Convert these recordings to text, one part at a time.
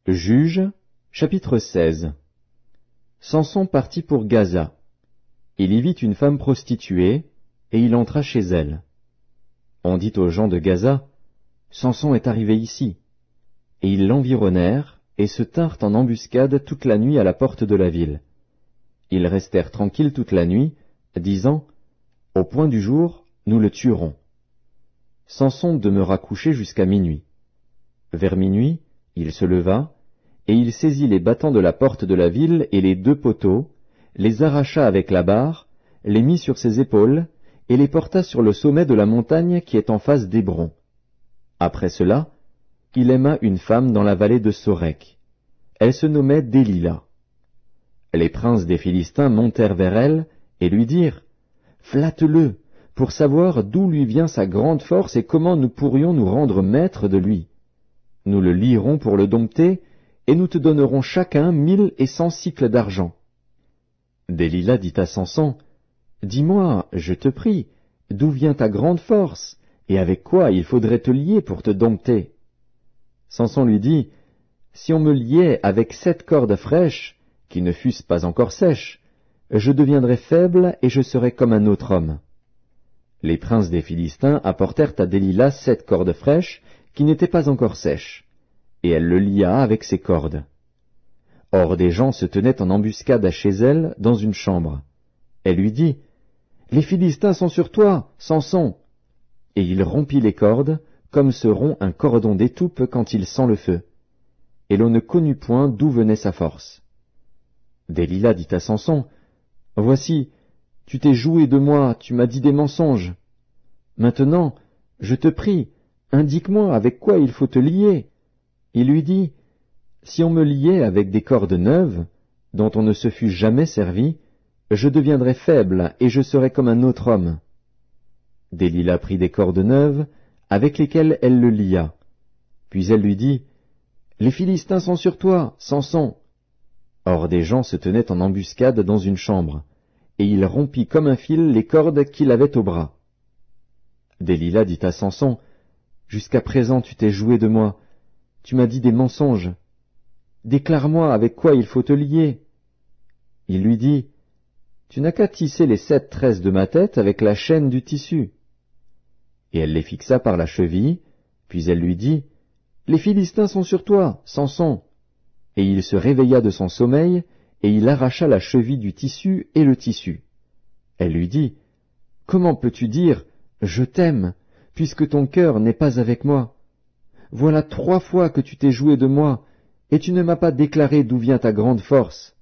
Juges, chapitre 16. Samson partit pour Gaza. Il y vit une femme prostituée, et il entra chez elle. On dit aux gens de Gaza, « Samson est arrivé ici. » Et ils l'environnèrent, et se tinrent en embuscade toute la nuit à la porte de la ville. Ils restèrent tranquilles toute la nuit, disant, « Au point du jour, nous le tuerons. » Samson demeura couché jusqu'à minuit. Vers minuit, il se leva, et il saisit les battants de la porte de la ville et les 2 poteaux, les arracha avec la barre, les mit sur ses épaules, et les porta sur le sommet de la montagne qui est en face d'Hébron. Après cela, il aima une femme dans la vallée de Sorek. Elle se nommait Délila. Les princes des Philistins montèrent vers elle et lui dirent, « Flatte-le, pour savoir d'où lui vient sa grande force et comment nous pourrions nous rendre maîtres de lui. Nous le lierons pour le dompter, et nous te donnerons chacun 1100 cycles d'argent. » Délila dit à Samson, « Dis-moi, je te prie, d'où vient ta grande force, et avec quoi il faudrait te lier pour te dompter ?» Samson lui dit, « Si on me liait avec 7 cordes fraîches, qui ne fussent pas encore sèches, je deviendrais faible et je serais comme un autre homme. » Les princes des Philistins apportèrent à Délila 7 cordes fraîches, qui n'étaient pas encore sèches, et elle le lia avec ses cordes. Or des gens se tenaient en embuscade chez elle dans une chambre. Elle lui dit, « Les Philistins sont sur toi, Samson !» Et il rompit les cordes, comme se rompt un cordon d'étoupe quand il sent le feu. Et l'on ne connut point d'où venait sa force. Délila dit à Samson, « Voici, tu t'es joué de moi, tu m'as dit des mensonges. Maintenant, je te prie, indique-moi avec quoi il faut te lier. » Il lui dit, « Si on me liait avec des cordes neuves, dont on ne se fût jamais servi, je deviendrais faible et je serais comme un autre homme. » Délila prit des cordes neuves, avec lesquelles elle le lia. Puis elle lui dit, « Les Philistins sont sur toi, Samson !» Or des gens se tenaient en embuscade dans une chambre, et il rompit comme un fil les cordes qu'il avait au bras. Délila dit à Samson, « Jusqu'à présent tu t'es joué de moi, tu m'as dit des mensonges. Déclare-moi avec quoi il faut te lier. » Il lui dit, « Tu n'as qu'à tisser les 7 tresses de ma tête avec la chaîne du tissu. » Et elle les fixa par la cheville, puis elle lui dit, « Les Philistins sont sur toi, Samson !» Et il se réveilla de son sommeil, et il arracha la cheville du tissu et le tissu. Elle lui dit, « Comment peux-tu dire, je t'aime, puisque ton cœur n'est pas avec moi? Voilà 3 fois que tu t'es joué de moi, et tu ne m'as pas déclaré d'où vient ta grande force. »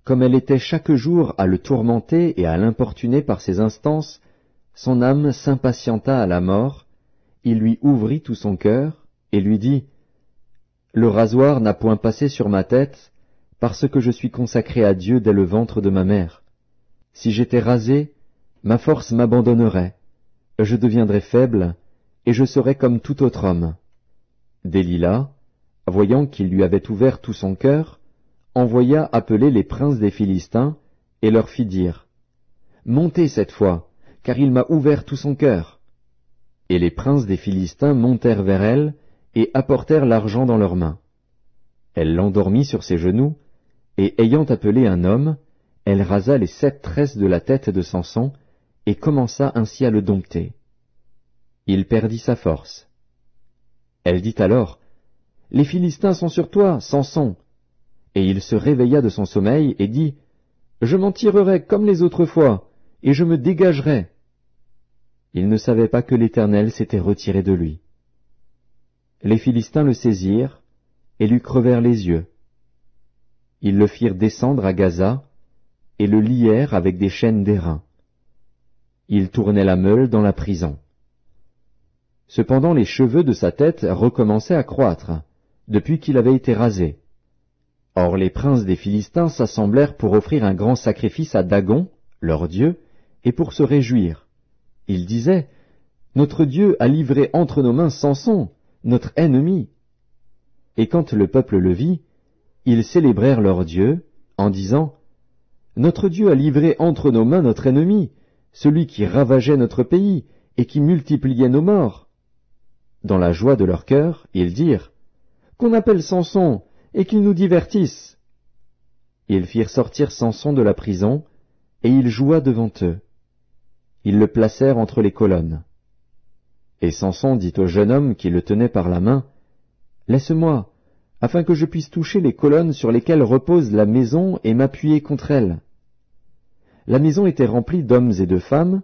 Comme elle était chaque jour à le tourmenter et à l'importuner par ses instances, son âme s'impatienta à la mort, il lui ouvrit tout son cœur, et lui dit, « Le rasoir n'a point passé sur ma tête, parce que je suis consacré à Dieu dès le ventre de ma mère. Si j'étais rasé, ma force m'abandonnerait, je deviendrais faible, et je serais comme tout autre homme. » Délila, voyant qu'il lui avait ouvert tout son cœur, envoya appeler les princes des Philistins, et leur fit dire, « Montez cette fois, car il m'a ouvert tout son cœur. » Et les princes des Philistins montèrent vers elle, et apportèrent l'argent dans leurs mains. Elle l'endormit sur ses genoux, et ayant appelé un homme, elle rasa les 7 tresses de la tête de Samson, et commença ainsi à le dompter. Il perdit sa force. Elle dit alors, « Les Philistins sont sur toi, Samson !» Et il se réveilla de son sommeil et dit, « Je m'en tirerai comme les autres fois, et je me dégagerai. » Il ne savait pas que l'Éternel s'était retiré de lui. Les Philistins le saisirent et lui crevèrent les yeux. Ils le firent descendre à Gaza et le lièrent avec des chaînes d'airain. Il tournait la meule dans la prison. Cependant les cheveux de sa tête recommençaient à croître, depuis qu'il avait été rasé. Or les princes des Philistins s'assemblèrent pour offrir un grand sacrifice à Dagon, leur dieu, et pour se réjouir. Ils disaient, « Notre Dieu a livré entre nos mains Samson, notre ennemi. » Et quand le peuple le vit, ils célébrèrent leur Dieu, en disant, « Notre Dieu a livré entre nos mains notre ennemi, celui qui ravageait notre pays et qui multipliait nos morts. » Dans la joie de leur cœur, ils dirent, « qu'on appelle Samson, et qu'il nous divertisse. » Ils firent sortir Samson de la prison, et il joua devant eux. Ils le placèrent entre les colonnes. Et Samson dit au jeune homme qui le tenait par la main, « Laisse-moi, afin que je puisse toucher les colonnes sur lesquelles repose la maison et m'appuyer contre elles. » La maison était remplie d'hommes et de femmes,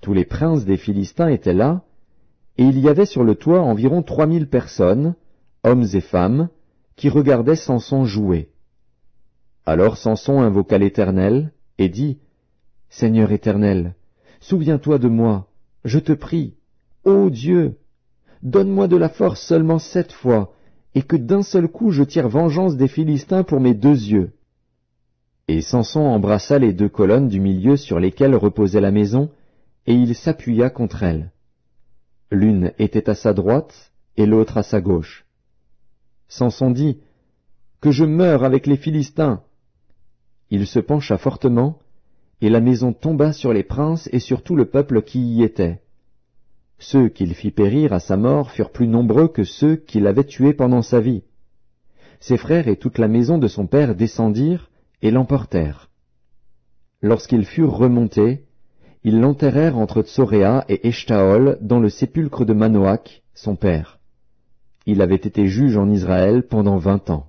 tous les princes des Philistins étaient là, et il y avait sur le toit environ 3000 personnes, hommes et femmes, qui regardaient Samson jouer. Alors Samson invoqua l'Éternel et dit, « Seigneur éternel, souviens-toi de moi, je te prie, ô Dieu, donne-moi de la force seulement 7 fois, et que d'un seul coup je tire vengeance des Philistins pour mes 2 yeux. » Et Samson embrassa les 2 colonnes du milieu sur lesquelles reposait la maison, et il s'appuya contre elles. L'une était à sa droite et l'autre à sa gauche. Samson dit, « Que je meure avec les Philistins !» Il se pencha fortement, et la maison tomba sur les princes et sur tout le peuple qui y était. Ceux qu'il fit périr à sa mort furent plus nombreux que ceux qu'il avait tués pendant sa vie. Ses frères et toute la maison de son père descendirent et l'emportèrent. Lorsqu'ils furent remontés, ils l'enterrèrent entre Tsoréa et Eshtaol dans le sépulcre de Manoach, son père. Il avait été juge en Israël pendant 20 ans.